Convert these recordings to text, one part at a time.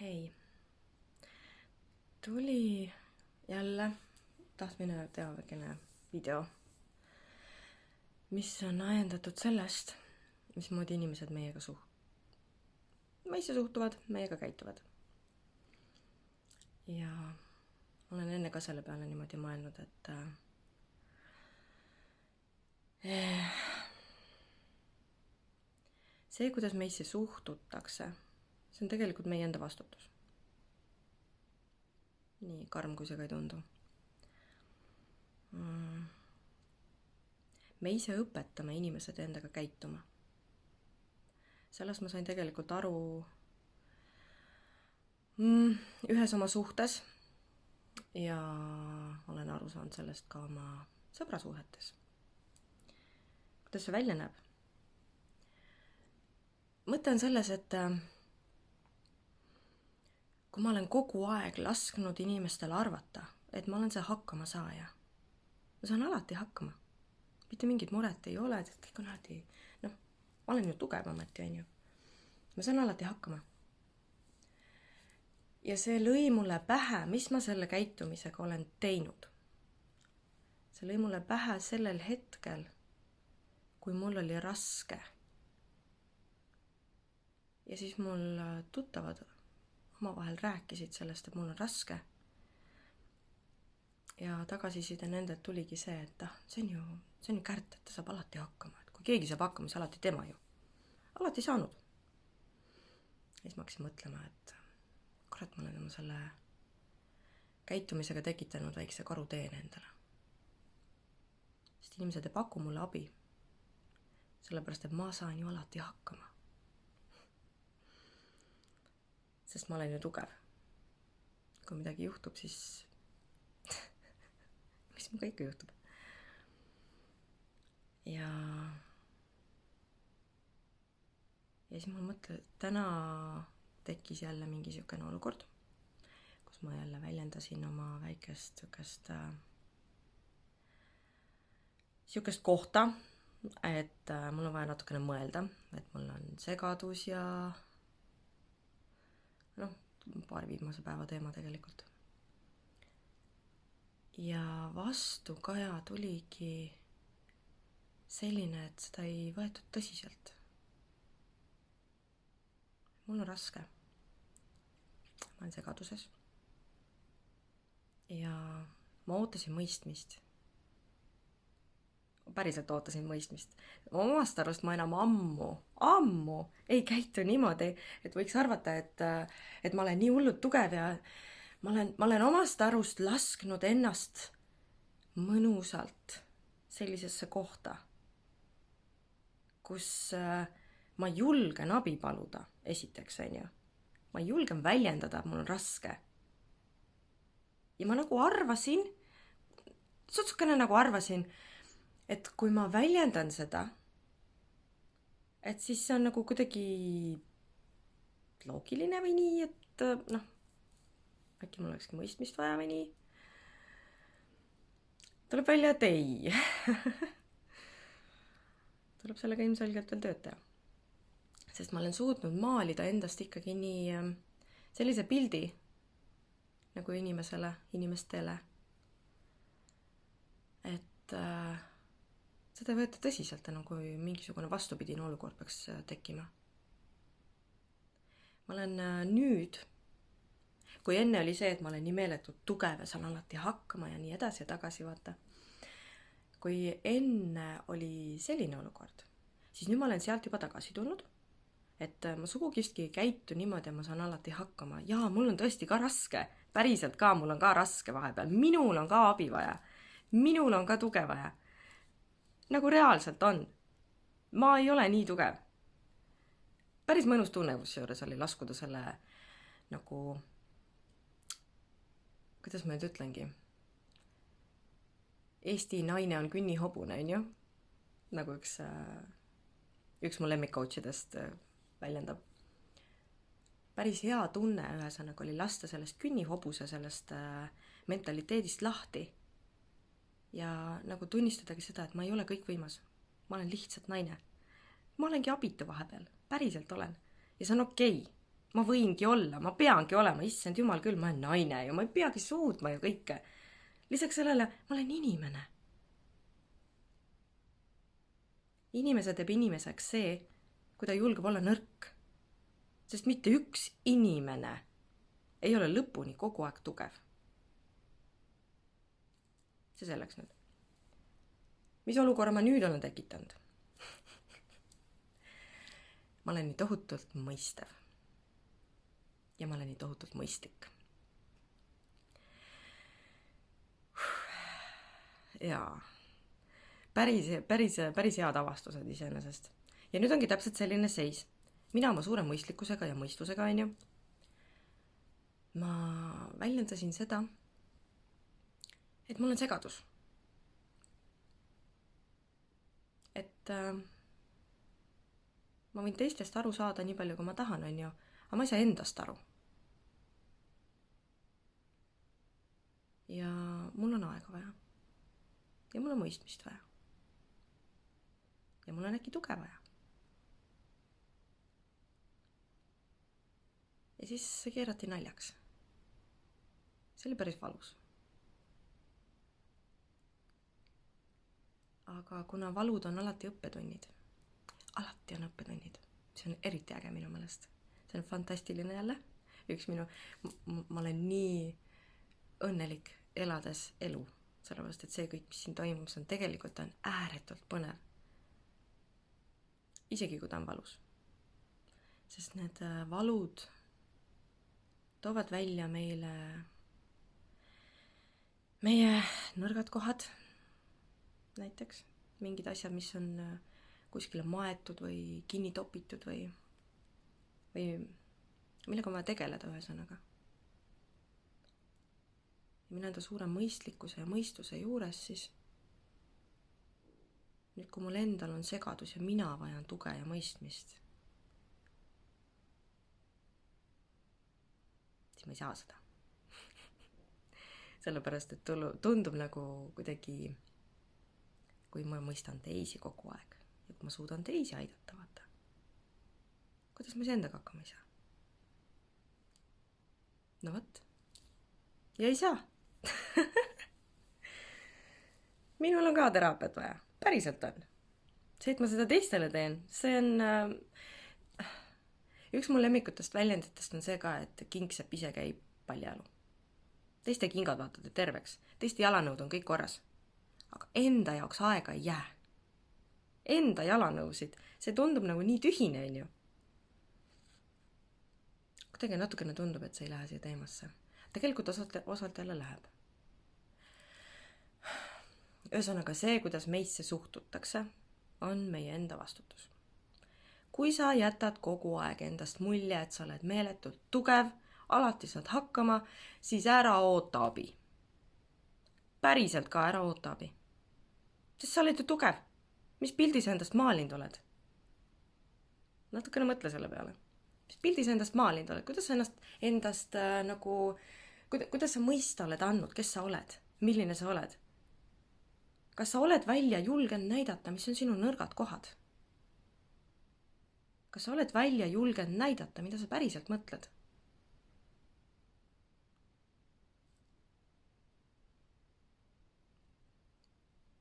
Hei, tuli jälle tahtmine teha väikene video, mis on ajendatud sellest, mismoodi inimesed meisse suhtuvad, meiega käituvad. Ja olen enne ka selle peale niimoodi mõelnud, et see, kuidas meisse suhtutakse, see on tegelikult meie enda vastutus. Nii karm, kui see ka ei tundu. Me ise õpetame inimesed endaga käituma. Sellest ma sain tegelikult aru ühes oma suhtes ja olen aru saanud sellest ka oma sõbrasuhetes. Kuidas see välja näeb? Mõte on selles, et kui ma olen kogu aeg lasknud inimestel arvata, et ma olen see hakkama saaja, ma saan alati hakkama. Mitte mingit muret ei ole, et kõik on alati, ma olen ju tugevamati, on ju. Ma saan alati hakkama. Ja see lõi mulle pähe, mis ma selle käitumisega olen teinud. See lõi mulle pähe sellel hetkel, kui mul oli raske. Ja siis mul tuttavad omavahel rääkisid sellest, et mul on raske. Ja tagasiside nendelt tuligi see, et see on ju Kärt, et ta saab alati hakkama. Et kui keegi saab hakkama, siis alati tema ju. Alati saanud. Ja siis ma hakkasin mõtlema, et kurat, ma olen oma selle käitumisega tekitanud väikse karuteene endale. Sest inimesed ei paku mulle abi. Sellepärast, et ma saan ju alati hakkama. Sest ma olen ju tugev. Kui midagi juhtub, siis mis mu ikka juhtub. Ja siis ma mõtlen, et täna tekkis jälle mingi siukene olukord, kus ma jälle väljendasin oma väikest siukest kohta, et mul on vaja natukene mõelda, et mul on segadus ja paari viimase päeva teema tegelikult. Ja vastukaja tuligi selline, et seda ei võetud tõsiselt. Mul on raske. Ma olen segaduses. Ja ma ootasin mõistmist. Päriselt ootasin mõistmist. Omast arust ma enam ammu ei käitu niimoodi, et võiks arvata, et ma olen nii hullult tugev ja ma olen omast arust lasknud ennast mõnusalt sellisesse kohta, kus ma julgen abi paluda, esiteks, on ju. Ma julgen väljendada, et mul on raske. Ja ma nagu arvasin, et kui ma väljendan seda, et siis see on nagu kuidagi loogiline või nii, et äkki mul olekski mõistmist vaja või nii. Tuleb välja, et ei. Tuleb sellega ilmselgelt veel tööd teha. Sest ma olen suutnud maalida endast ikkagi nii sellise pildi nagu inimestele, et seda ei võeta tõsiselt enam, kui mingisugune vastupidine olukord peaks tekkima. Ma olen nüüd, kui enne oli see, et ma olen nii meeletult tugev ja saan alati hakkama ja nii edasi ja tagasi vaata. Kui enne oli selline olukord, siis nüüd ma olen sealt juba tagasi tulnud, et ma sugugistki ei käitu niimoodi ja ma saan alati hakkama. Jaa, mul on tõesti ka raske, päriselt ka, mul on ka raske vahepeal, minul on ka abi vaja, minul on ka tuge vaja. Nagu reaalselt on. Ma ei ole nii tugev. Päris mõnus tunnevus juures oli laskuda selle nagu, kuidas ma nüüd ütlengi, Eesti naine on künnihobune, on ju? Nagu üks mu lemmikcoachidest väljendab. Päris hea tunne ühesõnaga oli lasta sellest künnihobuse, sellest mentaliteedist lahti. Ja nagu tunnistadagi seda, et ma ei ole kõikvõimas. Ma olen lihtsalt naine. Ma olengi abitu vahepeal. Päriselt olen. Ja see on okei. ma võingi olla, ma peangi olema, issand jumal küll, ma olen naine ja ma ei peagi suutma ju kõike. Lisaks sellele, ma olen inimene. Inimese teeb inimeseks see, kui ta julgeb olla nõrk. Sest mitte üks inimene ei ole lõpuni kogu aeg tugev. See selleks nüüd. Mis olukorra ma nüüd olen tekitanud? Ma olen nii tohutult mõistev. Ja ma olen nii tohutult mõistlik. Jaa. Päris head avastused iseenesest. Ja nüüd ongi täpselt selline seis. Mina oma suure mõistlikkusega ja mõistusega, on ju. Ma väljendasin seda, et mul on segadus. Et ma võin teistest aru saada nii palju, kui ma tahan, on ju, aga ma ei saa endast aru. Ja mul on aega vaja. Ja mul on mõistmist vaja. Ja mul on äkki tuge vaja. Ja siis see keerati naljaks. See oli päris valus. Aga kuna valud on alati õppetunnid, see on eriti äge minu meelest. See on fantastiline jälle. Ma olen nii õnnelik elades elu, sellepärast et see kõik, mis siin toimub, see on tegelikult ääretult põnev. Isegi kui ta on valus. Sest need valud toovad välja meile meie nõrgad kohad, näiteks mingid asjad, mis on kuskile maetud või kinni topitud või millega on vaja tegeleda ühesõnaga. Ja minu enda suure mõistlikkuse ja mõistuse juures siis nüüd, kui mul endal on segadus ja mina vajan tuge ja mõistmist, siis ma ei saa seda. Sellepärast, et tundub nagu kuidagi, kui ma mõistan teisi kogu aeg ja kui ma suudan teisi aidata, vaata. Kuidas ma endaga hakkama ei saa? No võt. Ja ei saa. Minul on ka teraapiat vaja. Päriselt on. See, et ma seda teistele teen, see on... Üks mul lemmikutest väljenditest on see ka, et kingsepp ise käib paljalu. Teiste kingad vaatavad terveks. Teiste jalanõud on kõik korras. Aga enda jaoks aega ei jää. Enda jalanõusid. See tundub nagu nii tühine, on ju. Kuidagi natukene tundub, et see ei lähe siia teemasse. Tegelikult osalt jälle läheb. Ühesõnaga see, kuidas meisse suhtutakse, on meie enda vastutus. Kui sa jätad kogu aeg endast mulje, et sa oled meeletult tugev, alati saad hakkama, siis ära oota abi. Päriselt ka ära oota abi. Sest sa oled ju tugev. Mis pildi sa endast maalinud oled? Natukene mõtle selle peale. Mis pildi sa endast maalinud oled? Kuidas sa endast nagu... Kuidas sa mõista oled andnud? Kes sa oled? Milline sa oled? Kas sa oled välja julgenud näidata, mis on sinu nõrgad kohad? Kas sa oled välja julgenud näidata, mida sa päriselt mõtled?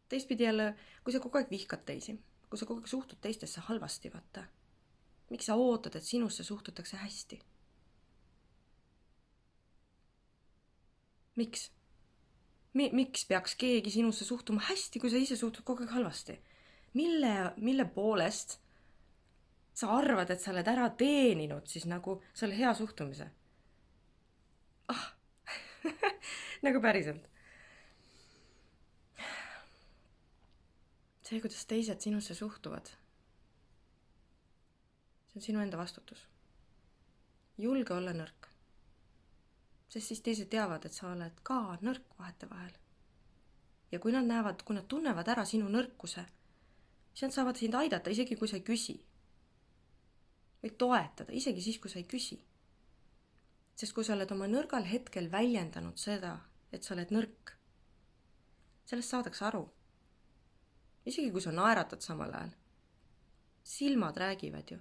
Teistpidi jälle, kui sa kogu aeg vihkad teisi, kui sa kogu aeg suhtud teistesse halvasti, vaata, miks sa ootad, et sinusse suhtutakse hästi? Miks? Miks peaks keegi sinusse suhtuma hästi, kui sa ise suhtud kogu aeg halvasti? Mille poolest sa arvad, et sa oled ära teeninud siis nagu selle hea suhtumise? Nagu päriselt. See, kuidas teised sinusse suhtuvad, see on sinu enda vastutus. Julge olla nõrk. Sest siis teised teavad, et sa oled ka nõrk vahetevahel. Ja kui nad tunnevad ära sinu nõrkuse, siis nad saavad sind aidata, isegi kui sa ei küsi. Või toetada, isegi siis, kui sa ei küsi. Sest kui sa oled oma nõrgal hetkel väljendanud seda, et sa oled nõrk, sellest saadakse aru. Isegi kui sa naeratad samal ajal. Silmad räägivad ju.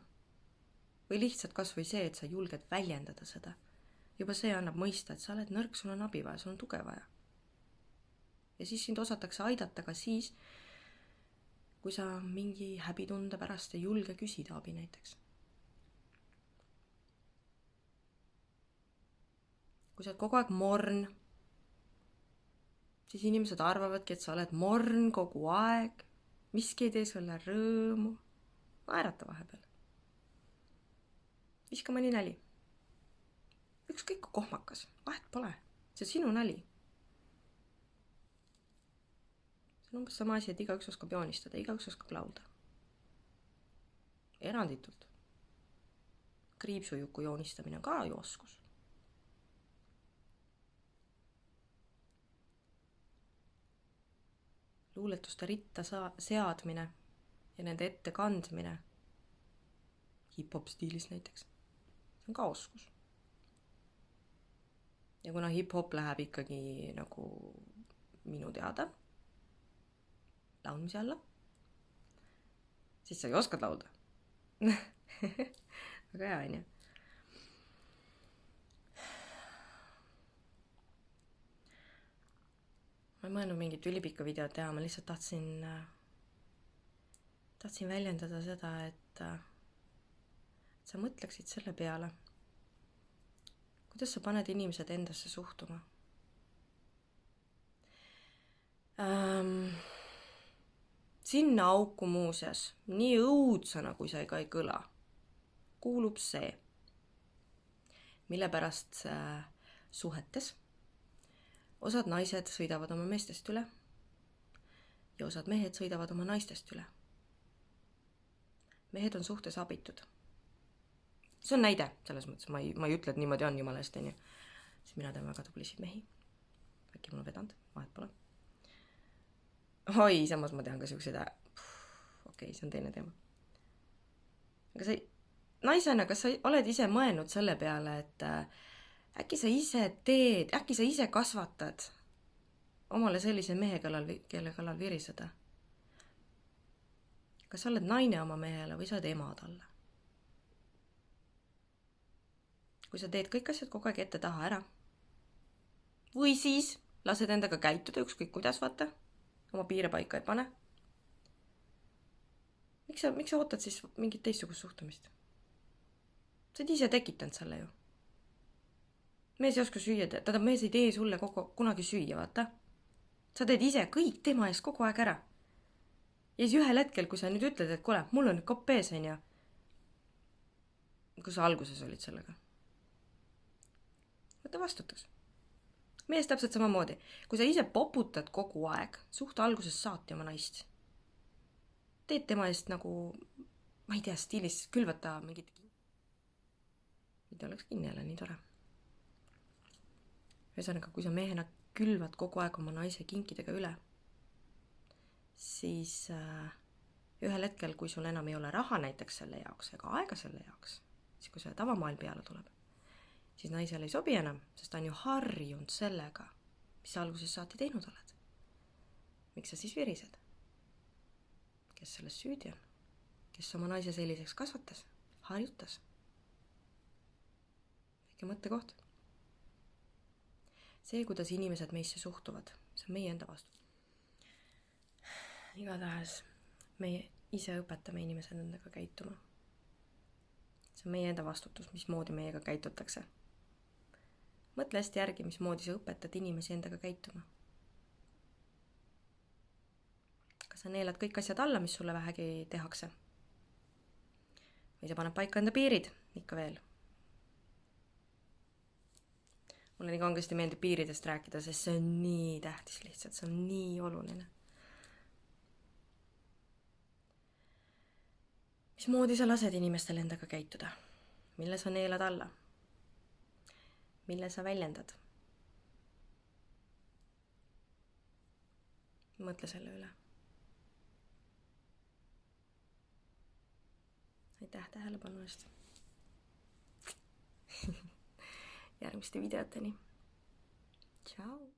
või lihtsalt kas või see, et sa julged väljendada seda. Juba see annab mõista, et sa oled nõrk, sul on abi vaja, sul on tuge vaja. Ja siis sind osatakse aidata ka siis, kui sa mingi häbitunde pärast ei julge küsida abi näiteks. Kui sa oled kogu aeg morn, siis inimesed arvavadki, et sa oled morn kogu aeg, miski ei tee sulle rõõmu, naerata vahepeal. Viska mõni nali. Ükskõik kui kohmakas, vahet pole, see on sinu nali. See on umbes sama asi, et igaüks oskab joonistada, igaüks oskab laulda. Eranditult. Kriipsujuku joonistamine on ka ju oskus. Luuletuste ritta seadmine ja nende ette kandmine, hip-hop stiilis näiteks, see on ka oskus. Ja kuna hip-hop läheb ikkagi nagu minu teada laulmise alla, siis sa ju oskad laulda. Väga hea, on ju? Ma ei mõelnud mingit ülipikka videot teha, ma lihtsalt tahtsin väljendada seda, et sa mõtleksid selle peale, kuidas sa paned inimesed endasse suhtuma. Sinna auku muuseas, nii õudsana kui see ka ei kõla, kuulub see, mille pärast suhetes osad naised sõidavad oma meestest üle ja osad mehed sõidavad oma naistest üle. Mehed on suhtes abitud. See on näide, selles mõttes, ma ei ütle, et niimoodi on jumala eest, siis mina tean väga tublisid mehi. Äkki mul on vedanud, vahet pole. Oi, samas ma tean ka siukseid, okei, see on teine teema. Aga sa naisena, kas sa oled ise mõelnud selle peale, et äkki sa ise kasvatad omale sellise mehe, kelle kallal viriseda? Kas sa oled naine oma mehele või sa oled ema talle? Kui sa teed kõik asjad kogu aeg ette taha ära. Või siis lased endaga käituda ükskõik kuidas, vaata. Oma piire paika ei pane. Miks sa ootad siis mingit teistsugust suhtumist? Sa oled ise tekitanud selle ju. Mees ei oska süüa, mees ei tee sulle kunagi süüa, vaata. Sa teed ise kõik tema eest kogu aeg ära. Ja siis ühel hetkel, kui sa nüüd ütled, et kuule, mul on kopp ees, on ju. Kui sa alguses olid sellega. Võta vastutus. Mees täpselt samamoodi. Kui sa ise poputad kogu aeg, suhte alguses saati oma naist. Teed tema eest nagu, ma ei tea, stiilis külvata mingit mida oleks kinni jälle nii tore. Ühesõnaga, kui sa mehena külvad kogu aeg oma naise kinkidega üle, siis ühel hetkel, kui sul enam ei ole raha näiteks selle jaoks ega aega selle jaoks, siis kui see tavamaailm peale tuleb, siis naisel ei sobi enam, sest ta on ju harjunud sellega, mis sa alguses saati teinud oled. Miks sa siis virised? Kes selles süüdi on? Kes oma naise selliseks kasvatas? Harjutas? Väike mõttekoht. See, kuidas inimesed meisse suhtuvad, see on meie enda vastutus. Igatahes meie ise õpetame inimesed endaga käituma. See on meie enda vastutus, mismoodi meiega käitutakse. Mõtle hästi järgi, mismoodi sa õpetad inimesi endaga käituma. Kas sa neelad kõik asjad alla, mis sulle vähegi tehakse? Või sa paned paika enda piirid ikka veel? Mulle nii kangesti meeldib piiridest rääkida, sest see on nii tähtis lihtsalt, see on nii oluline. Mismoodi sa lased inimestel endaga käituda? Mille sa neelad alla? Mille sa väljendad? Mõtle selle üle. Aitäh tähelepanu eest. Järgmiste videoteni. Ciao!